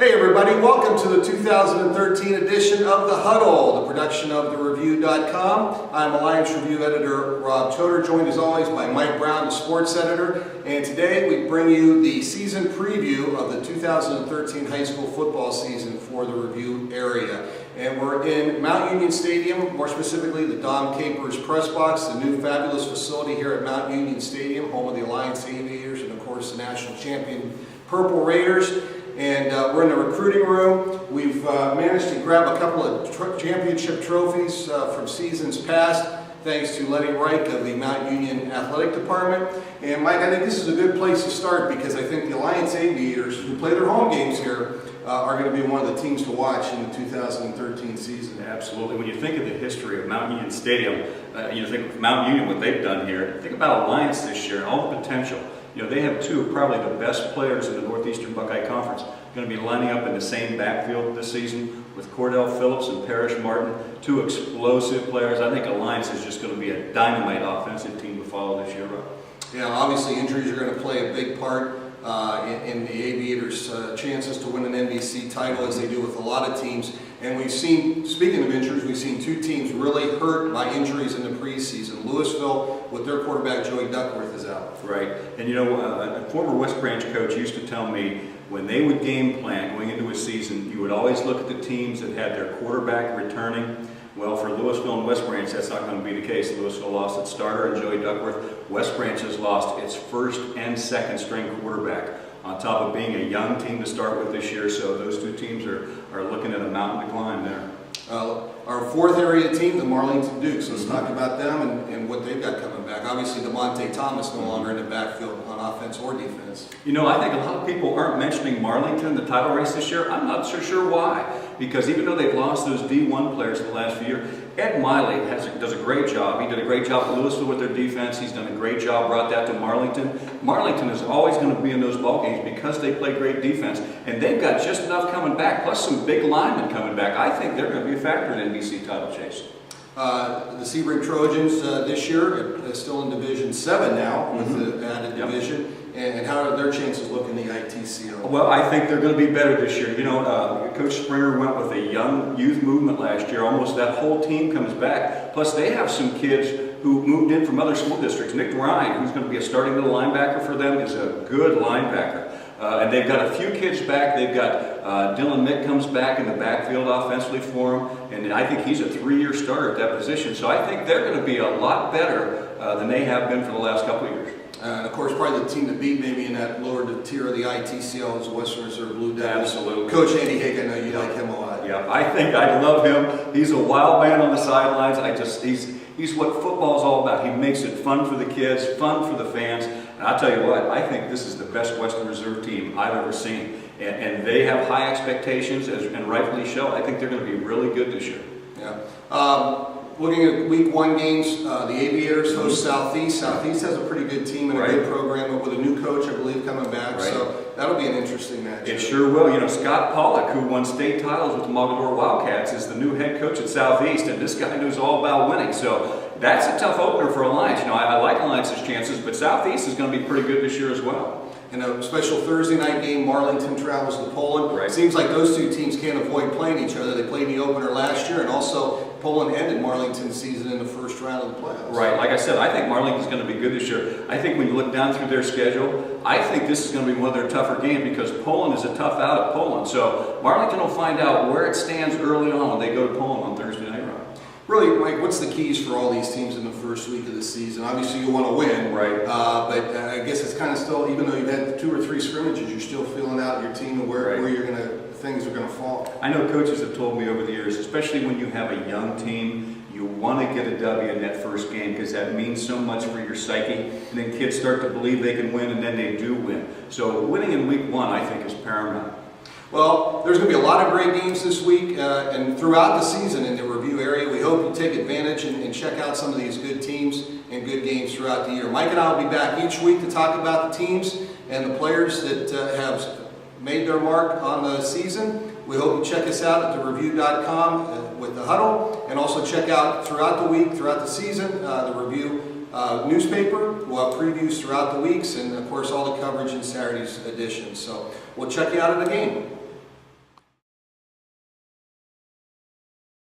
Hey everybody, welcome to the 2013 edition of the Huddle, the production of thereview.com. I'm Alliance Review Editor Rob Todor, joined as always by Mike Brown, the sports editor. And today we bring you the season preview of the 2013 high school football season for the Review area. And we're in Mount Union Stadium, more specifically the Dom Capers press box, the new fabulous facility here at Mount Union Stadium, home of the Alliance Aviators and of course the national champion Purple Raiders. And we're in the recruiting room. We've managed to grab a couple of championship trophies from seasons past, thanks to Lenny Reich of the Mount Union Athletic Department. And Mike, I think this is a good place to start because I think the Alliance Aviators, who play their home games here, are going to be one of the teams to watch in the 2013 season. Absolutely. When you think of the history of Mount Union Stadium, you think of Mount Union, what they've done here. Think about Alliance this year and all the potential. You know, they have two of probably the best players in the Northeastern Buckeye Conference going to be lining up in the same backfield this season with Cordell Phillips and Parrish Martin, two explosive players. I think Alliance is just going to be a dynamite offensive team to follow this year. Yeah, obviously injuries are going to play a big part in the Aviators' chances to win an NBC title, as they do with a lot of teams. And we've seen, speaking of injuries, we've seen two teams really hurt by injuries in the preseason. Louisville, with their quarterback Joey Duckworth, is out. Right. And you know, a former West Branch coach used to tell me when they would game plan going into a season, you would always look at the teams that had their quarterback returning. Well, for Louisville and West Branch, that's not going to be the case. Louisville lost its starter and Joey Duckworth. West Branch has lost its first and second string quarterback, on top of being a young team to start with this year. So those two teams are looking at a mountain to climb there. Our fourth area team, the Marlington Dukes. Let's talk about them and what they've got coming back. Obviously, DeMonte Thomas no longer in the backfield on offense or defense. You know, I think a lot of people aren't mentioning Marlington in the title race this year. I'm not so sure why. Because even though they've lost those D1 players in the last few years, Ed Miley does a great job. He did a great job at Louisville with their defense. He's done a great job, brought that to Marlington. Marlington is always going to be in those ball games because they play great defense. And they've got just enough coming back, plus some big linemen coming back. I think they're going to be a factor in NBC title chase. The Sebring Trojans this year are still in Division 7 now with the added division. And how are their chances look in the ITCO? Well, I think they're going to be better this year. You know, Coach Springer went with a young youth movement last year. Almost that whole team comes back. Plus, they have some kids who moved in from other school districts. Nick Ryan, who's going to be a starting middle linebacker for them, is a good linebacker. And they've got a few kids back. They've got Dylan Mick comes back in the backfield offensively for them. And I think he's a 3-year starter at that position. So I think they're going to be a lot better than they have been for the last couple of years. And of course, probably the team to beat maybe in that lower tier of the ITCL is Western Reserve Blue Devils. Absolutely. Coach Andy Hake, I know you like him a lot. Yeah, I think I love him. He's a wild man on the sidelines. He's what football's all about. He makes it fun for the kids, fun for the fans. And I'll tell you what, I think this is the best Western Reserve team I've ever seen. And they have high expectations, and rightfully so. I think they're going to be really good this year. Yeah. Looking at week 1 games, the Aviators host Southeast. Southeast has a pretty good team and a good program, but with a new coach, I believe, coming back. Right. So that'll be an interesting match. It sure will. You know, Scott Pollock, who won state titles with the Mogador Wildcats, is the new head coach at Southeast, and this guy knows all about winning. So that's a tough opener for Alliance. You know, I like Alliance's chances, but Southeast is going to be pretty good this year as well. In a special Thursday night game, Marlington travels to Poland. Right. It seems like those two teams can't avoid playing each other. They played the opener last year, and also Poland ended Marlington's season in the first round of the playoffs. Right. Like I said, I think Marlington's going to be good this year. I think when you look down through their schedule, I think this is going to be one of their tougher games because Poland is a tough out at Poland. So Marlington will find out where it stands early on when they go to Poland on Thursday night. Really, Mike, what's the keys for all these teams in the first week of the season? Obviously, you want to win, right? But I guess it's kind of still, even though you've had 2 or 3 scrimmages, you're still feeling out your team and where you're going to, things are going to fall. I know coaches have told me over the years, especially when you have a young team, you want to get a W in that first game because that means so much for your psyche. And then kids start to believe they can win, and then they do win. So winning in week 1, I think, is paramount. Well, there's going to be a lot of great games this week and throughout the season in the Review area. We hope you take advantage and check out some of these good teams and good games throughout the year. Mike and I will be back each week to talk about the teams and the players that have made their mark on the season. We hope you check us out at thereview.com with the Huddle, and also check out throughout the week, throughout the season, the Review newspaper. We'll have previews throughout the weeks, and of course all the coverage in Saturday's edition. So we'll check you out at the game.